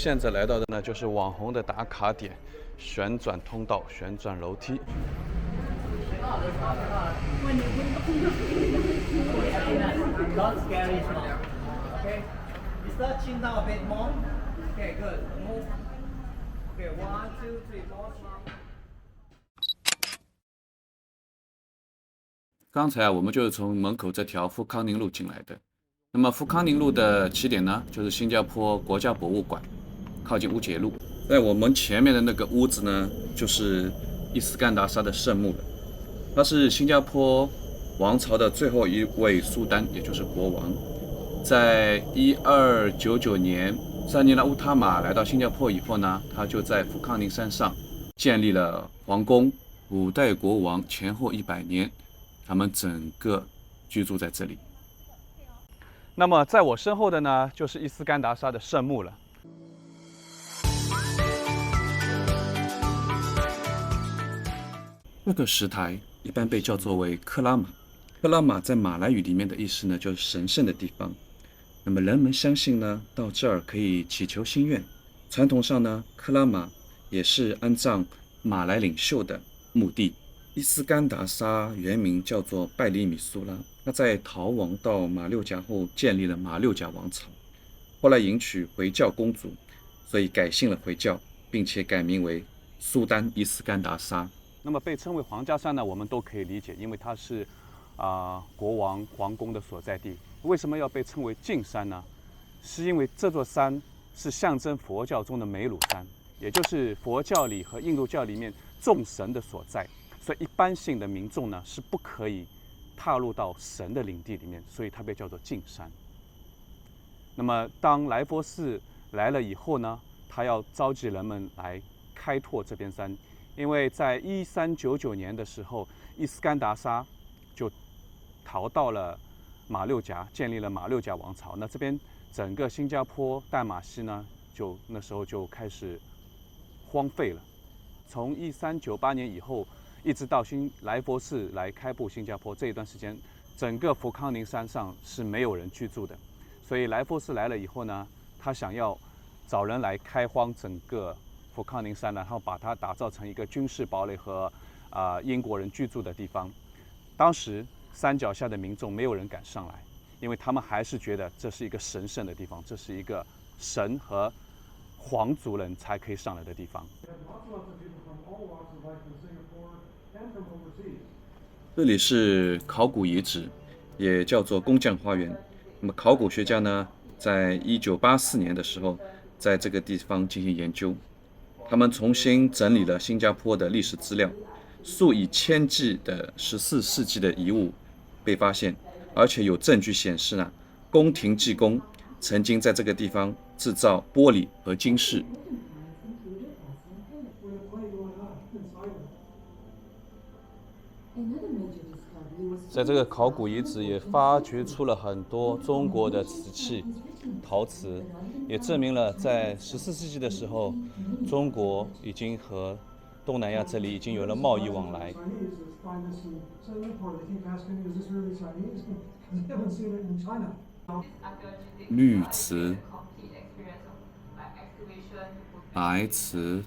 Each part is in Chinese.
现在来到的呢，就是网红的打卡点——旋转通道、旋转楼梯。刚才啊，我们就是从门口这条富康宁路进来的。那么富康宁路的起点呢，就是新加坡国家博物馆，靠近乌节路。在我们前面的那个屋子呢，就是伊斯干达沙的圣墓了。他是新加坡王朝的最后一位苏丹，也就是国王。在1299年，塞尼拉乌塔玛来到新加坡以后呢，他就在富康宁山上建立了皇宫。5代国王前后100年，他们整个居住在这里。那么在我身后的呢，就是伊斯干达沙的圣墓了。这个石台一般被叫作为克拉玛。克拉玛在马来语里面的意思呢，就是神圣的地方。那么人们相信呢，到这儿可以祈求心愿。传统上呢，克拉玛也是安葬马来领袖的墓地。伊斯干达沙原名叫做拜里米苏拉，他在逃亡到马六甲后建立了马六甲王朝，后来迎娶回教公主，所以改信了回教，并且改名为苏丹伊斯干达沙。那么被称为皇家山呢，我们都可以理解，因为它是国王皇宫的所在地。为什么要被称为净山呢？是因为这座山是象征佛教中的梅鲁山，也就是佛教里和印度教里面众神的所在。所以一般性的民众呢是不可以踏入到神的领地里面，所以它被叫做净山。那么当来佛寺来了以后呢，他要召集人们来开拓这边山，因为在1399年的时候，伊斯干达沙就逃到了马六甲，建立了马六甲王朝。那这边整个新加坡淡马锡呢，那时候就开始荒废了。从1398年以后，一直到来佛寺来开埠新加坡这一段时间，整个福康宁山上是没有人居住的。所以来佛寺来了以后呢，他想要找人来开荒整个福康宁山，然后把它打造成一个军事堡垒和英国人居住的地方。当时山脚下的民众没有人敢上来，因为他们还是觉得这是一个神圣的地方，这是一个神和皇族人才可以上来的地方。这里是考古遗址，也叫做工匠花园。那么考古学家呢，在1984年的时候，在这个地方进行研究，他们重新整理了新加坡的历史资料，数以千计的14世纪的遗物被发现，而且有证据显示呢，宫廷技工曾经在这个地方制造玻璃和金饰。在这个考古遗址也发掘出了很多中国的瓷器、陶瓷，也证明了在14世纪的时候，中国已经和东南亚这里已经有了贸易往来。绿瓷、白瓷。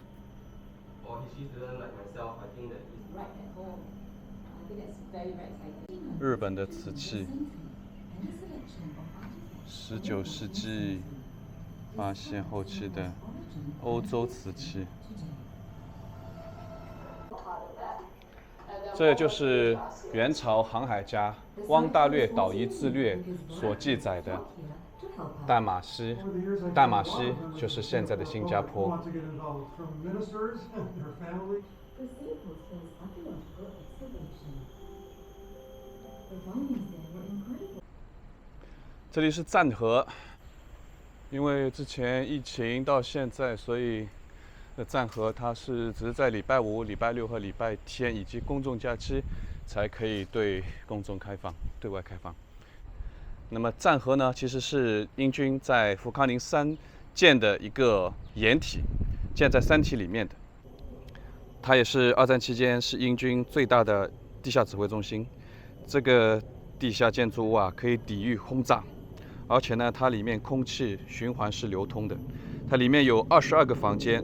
日本的瓷器，19世纪发现后期的欧洲瓷器。这就是元朝航海家汪大略岛夷志略所记载的淡马锡。淡马锡就是现在的新加坡。这里是赞河，因为之前疫情到现在，所以赞河它只是在礼拜5、礼拜6和礼拜天以及公众假期才可以对公众开放、对外开放。那么赞河呢，其实是英军在福康宁山建的一个掩体，建在山体里面的。它也是2战期间是英军最大的地下指挥中心。这个地下建筑物可以抵御轰炸，而且呢，它里面空气循环是流通的，它里面有22个房间。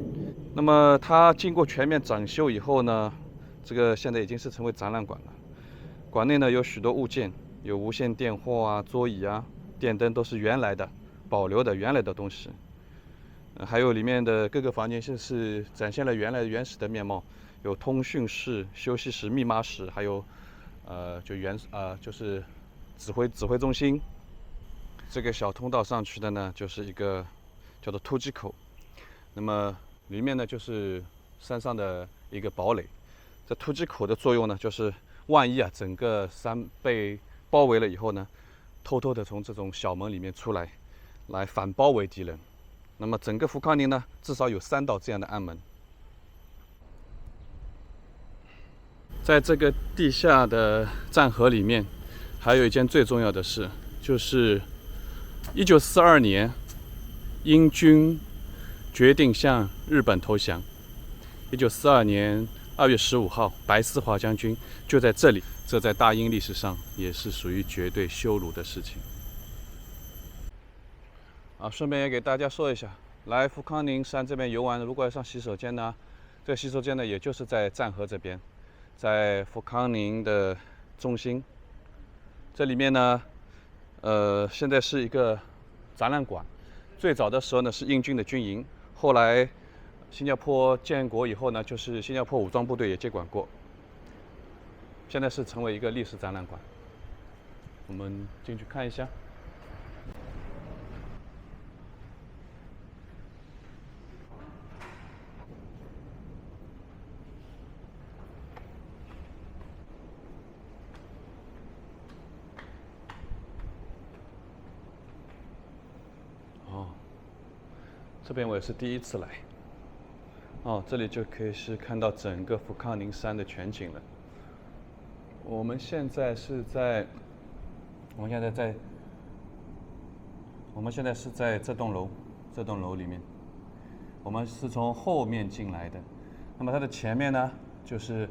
那么它经过全面整修以后呢，这个现在已经是成为展览馆了。馆内呢有许多物件，有无线电话啊、桌椅啊、电灯都是原来的，保留的原来的东西。还有里面的各个房间是展现了原来原始的面貌，有通讯室、休息室、密码室，还有就是指挥中心。这个小通道上去的呢，就是一个叫做突击口。那么里面呢就是山上的一个堡垒。这突击口的作用呢，就是万一整个山被包围了以后呢，偷偷的从这种小门里面出来，来反包围敌人。那么整个福康宁呢，至少有3道这样的暗门。在这个地下的战壕里面，还有一件最重要的事，就是1942年，英军决定向日本投降。1942年2月15号，白思华将军就在这里，这在大英历史上也是属于绝对羞辱的事情。顺便也给大家说一下，来福康宁山这边游玩，如果要上洗手间呢，这个洗手间呢，也就是在战壕这边，在福康宁的中心。这里面呢，现在是一个展览馆。最早的时候呢是英军的军营，后来新加坡建国以后呢，就是新加坡武装部队也接管过。现在是成为一个历史展览馆。我们进去看一下。这边我也是第一次来。这里就可以是看到整个福康宁山的全景了。我们现在是在这栋楼里面。我们是从后面进来的。那么它的前面呢，就是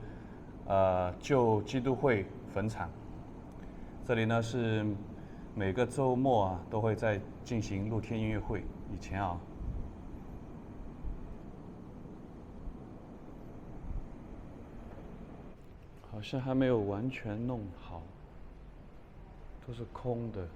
旧基督会坟场。这里呢是每个周末都会在进行露天音乐会。以前好像还没有完全弄好，都是空的。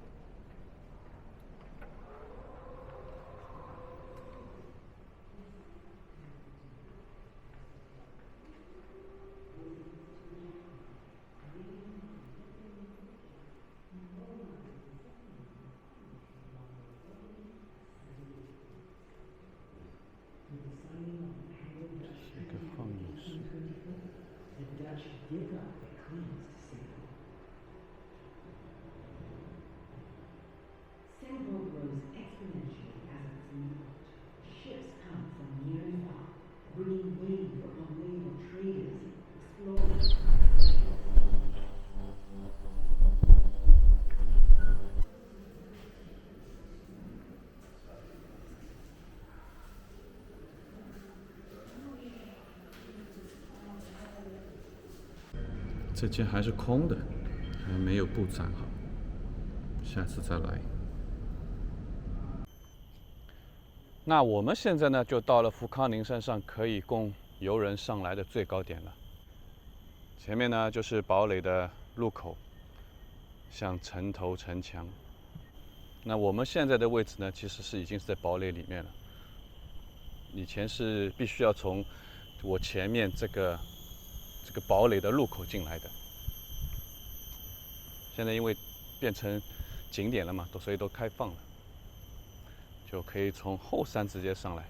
这间还是空的，还没有布展好，下次再来。那我们现在呢，就到了福康宁山上可以供游人上来的最高点了。前面呢就是堡垒的入口，像城头城墙。那我们现在的位置呢，其实已经是在堡垒里面了。以前是必须要从我前面这个堡垒的入口进来的。现在因为变成景点了嘛，所以都开放了，就可以从后山直接上来。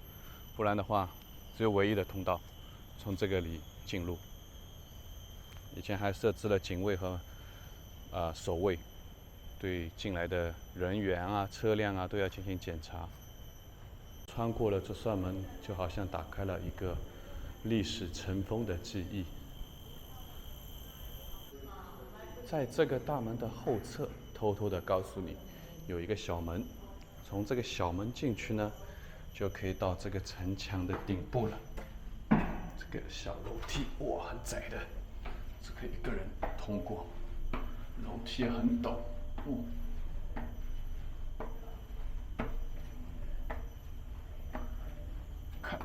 不然的话，只有唯一的通道，从这个里进入。以前还设置了警卫和守卫，对进来的人员车辆都要进行检查。穿过了这扇门，就好像打开了一个历史尘封的记忆。在这个大门的后侧，偷偷的告诉你，有一个小门，从这个小门进去呢，就可以到这个城墙的顶部了。这个小楼梯，哇，很窄的，只可以一个人通过，楼梯也很陡。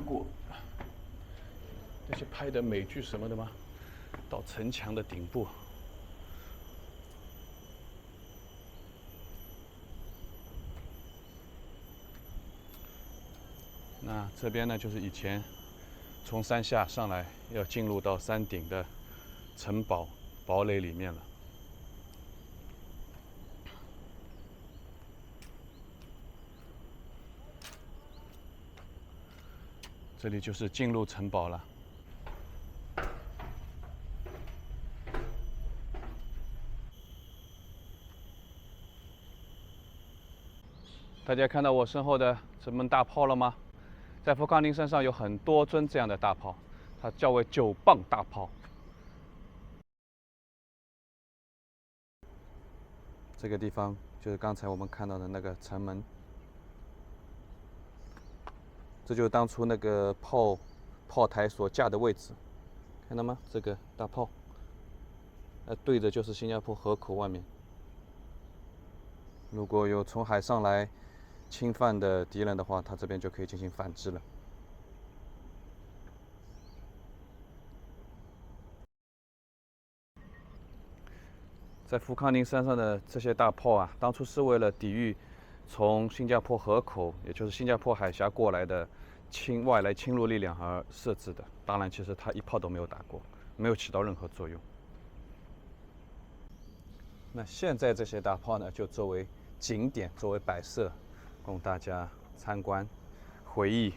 过那些拍的美剧什么的吗？到城墙的顶部。那这边呢，就是以前从山下上来要进入到山顶的城堡堡垒里面了。这里就是进入城堡了。大家看到我身后的这门大炮了吗？在福康宁山上有很多尊这样的大炮，它叫为9磅大炮。这个地方就是刚才我们看到的那个城门，这就是当初那个炮台所架的位置，看到吗？这个大炮，对着就是新加坡河口外面。如果有从海上来侵犯的敌人的话，它这边就可以进行反制了。在福康宁山上的这些大炮啊，当初是为了抵御从新加坡河口，也就是新加坡海峡过来的外来侵入力量而设置的。当然，其实它一炮都没有打过，没有起到任何作用。那现在这些大炮呢，就作为景点，作为摆设，供大家参观、回忆。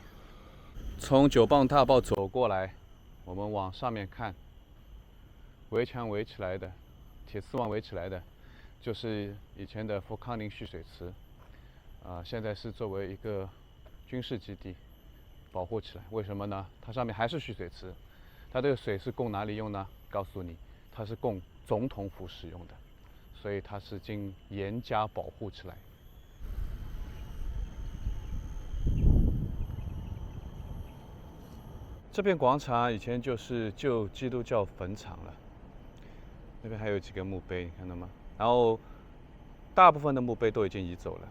从9磅大炮走过来，我们往上面看，围墙围起来的。铁丝网围起来的，就是以前的福康宁蓄水池，现在是作为一个军事基地保护起来。为什么呢？它上面还是蓄水池，它这个水是供哪里用呢？告诉你，它是供总统府使用的，所以它是经严加保护起来。这片广场以前就是旧基督教坟场了。那边还有几个墓碑，你看到吗？然后大部分的墓碑都已经移走了，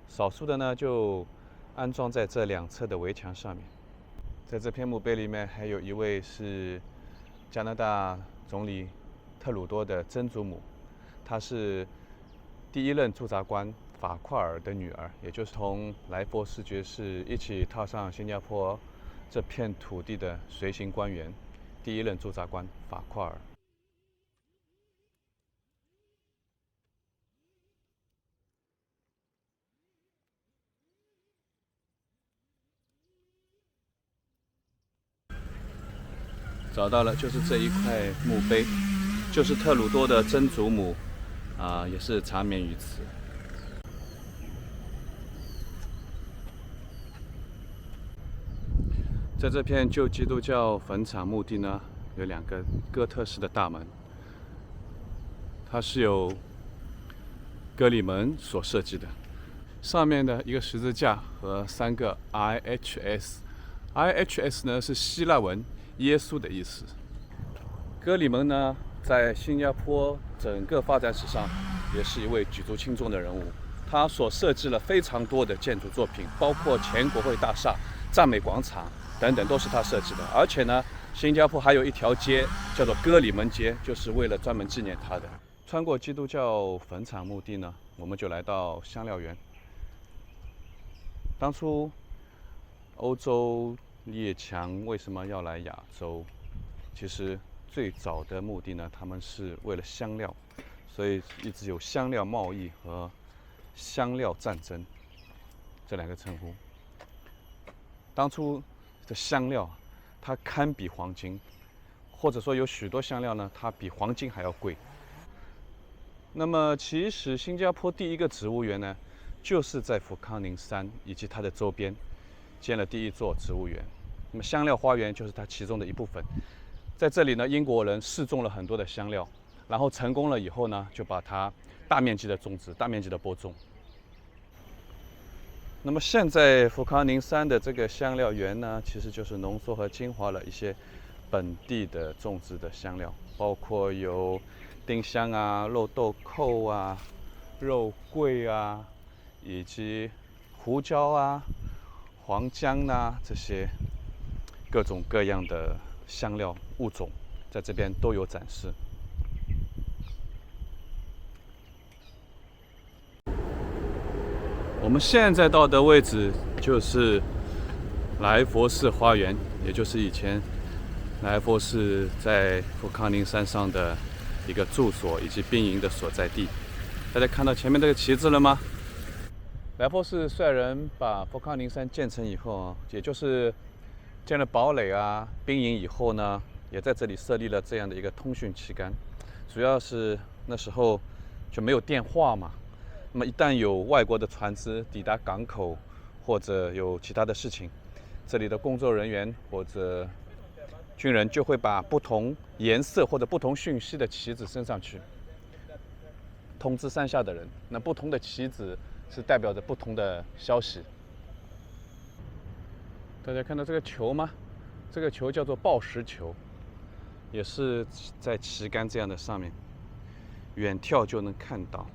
少数的呢就安装在这2侧的围墙上面。在这片墓碑里面，还有一位是加拿大总理特鲁多的曾祖母，她是第1任驻扎官法夸尔的女儿，也就是同莱佛士爵士一起踏上新加坡这片土地的随行官员，第1任驻扎官法夸尔。找到了，就是这一块墓碑，就是特鲁多的曾祖母，也是长眠于此。在这片旧基督教坟场墓地呢，有2个哥特式的大门，它是由格里门所设计的，上面的一个十字架和3个 IHS。IHS 呢是希腊文耶稣的意思。格里门呢，在新加坡整个发展史上，也是一位举足轻重的人物。他所设计了非常多的建筑作品，包括前国会大厦、赞美广场等等，都是他设计的。而且呢，新加坡还有一条街叫做格里门街，就是为了专门纪念他的。穿过基督教坟场墓地呢，我们就来到香料园。当初欧洲列强为什么要来亚洲？其实最早的目的呢，他们是为了香料，所以一直有香料贸易和香料战争这2个称呼。当初的香料，它堪比黄金，或者说有许多香料呢，它比黄金还要贵。那么，其实新加坡第1个植物园呢，就是在福康宁山以及它的周边建了第1座植物园。那么香料花园就是它其中的一部分。在这里呢，英国人试种了很多的香料，然后成功了以后呢，就把它大面积的种植、大面积的播种。那么现在福康宁山的这个香料园呢，其实就是浓缩和精华了一些本地的种植的香料，包括有丁香啊、肉豆蔻啊、肉桂啊，以及胡椒啊、黄姜啊这些各种各样的香料物种在这边都有展示。我们现在到的位置就是来佛寺花园，也就是以前来佛寺在富康宁山上的一个住所以及兵营的所在地。大家看到前面这个旗帜了吗？来佛寺率人把富康宁山建成以后，也就是建了堡垒啊、兵营以后呢，也在这里设立了这样的一个通讯旗杆。主要是那时候就没有电话嘛，那么一旦有外国的船只抵达港口，或者有其他的事情，这里的工作人员或者军人就会把不同颜色或者不同讯息的旗子升上去，通知山下的人。那不同的旗子是代表着不同的消息。大家看到这个球吗？这个球叫做报时球，也是在旗杆这样的上面，远眺就能看到。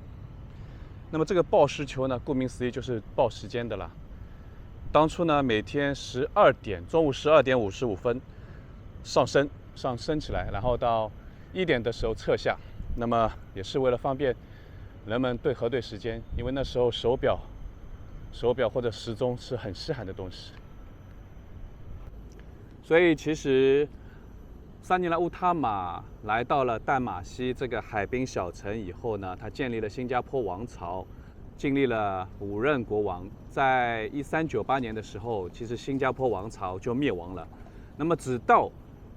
那么这个报时球呢，顾名思义就是报时间的啦。当初呢，每天中午12点55分上升起来，然后到1点的时候撤下。那么也是为了方便人们核对时间，因为那时候手表或者时钟是很稀罕的东西。所以其实桑尼拉乌塔玛来到了淡马锡这个海滨小城以后呢，他建立了新加坡王朝，经历了5任国王。在1398年的时候，其实新加坡王朝就灭亡了。那么直到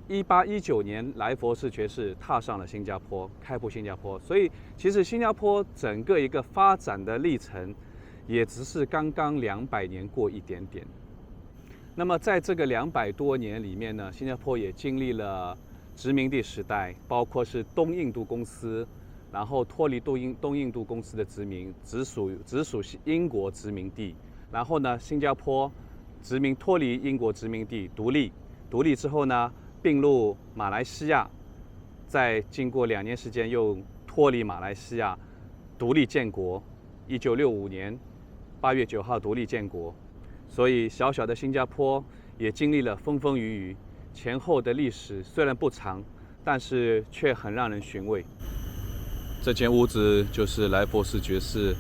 1819年，来佛寺爵士踏上了新加坡，开埠新加坡。所以其实新加坡整个一个发展的历程，也只是刚刚200年过一点点。那么在这个200多年里面呢，新加坡也经历了殖民地时代，包括是东印度公司，然后脱离东印度公司的殖民，直属英国殖民地。然后呢，新加坡脱离英国殖民地独立之后呢，并入马来西亚，在经过2年时间又脱离马来西亚，独立建国。1965年8月9号独立建国。所以小小的新加坡也经历了风风雨雨，前后的历史虽然不长，但是却很让人寻味。这间屋子就是来佛寺爵士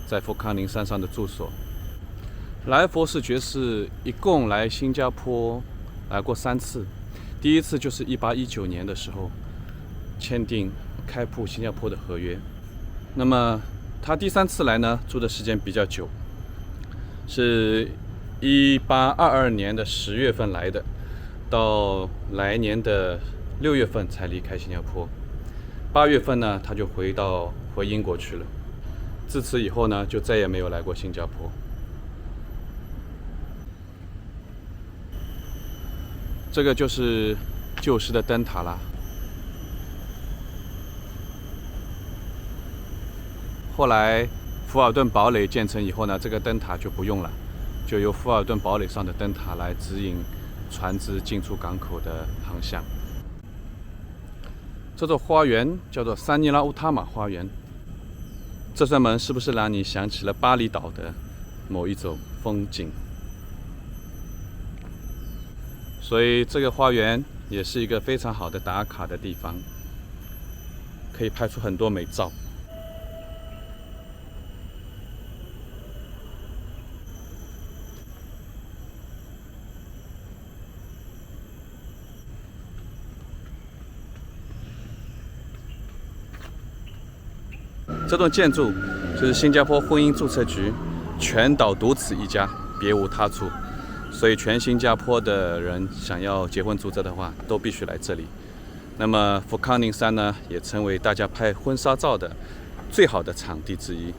在富康宁山上的住所。来佛寺爵士一共来新加坡来过3次，第一次就是1819年的时候签订开埠新加坡的合约。那么他第3次来呢，住的时间比较久，是1822年的10月份来的，到来年的6月份才离开新加坡。8月份呢，他就回英国去了。自此以后呢，就再也没有来过新加坡。这个就是旧时的灯塔啦。后来福尔顿堡垒建成以后呢，这个灯塔就不用了，就由福尔顿堡垒上的灯塔来指引船只进出港口的航向。这座花园叫做桑尼拉乌塔玛花园。这扇门是不是让你想起了巴厘岛的某一种风景？所以这个花园也是一个非常好的打卡的地方，可以拍出很多美照。这栋建筑就是新加坡婚姻注册局，全岛独此一家，别无他处。所以全新加坡的人想要结婚注册的话，都必须来这里。那么富康宁山呢，也成为大家拍婚纱照的最好的场地之一。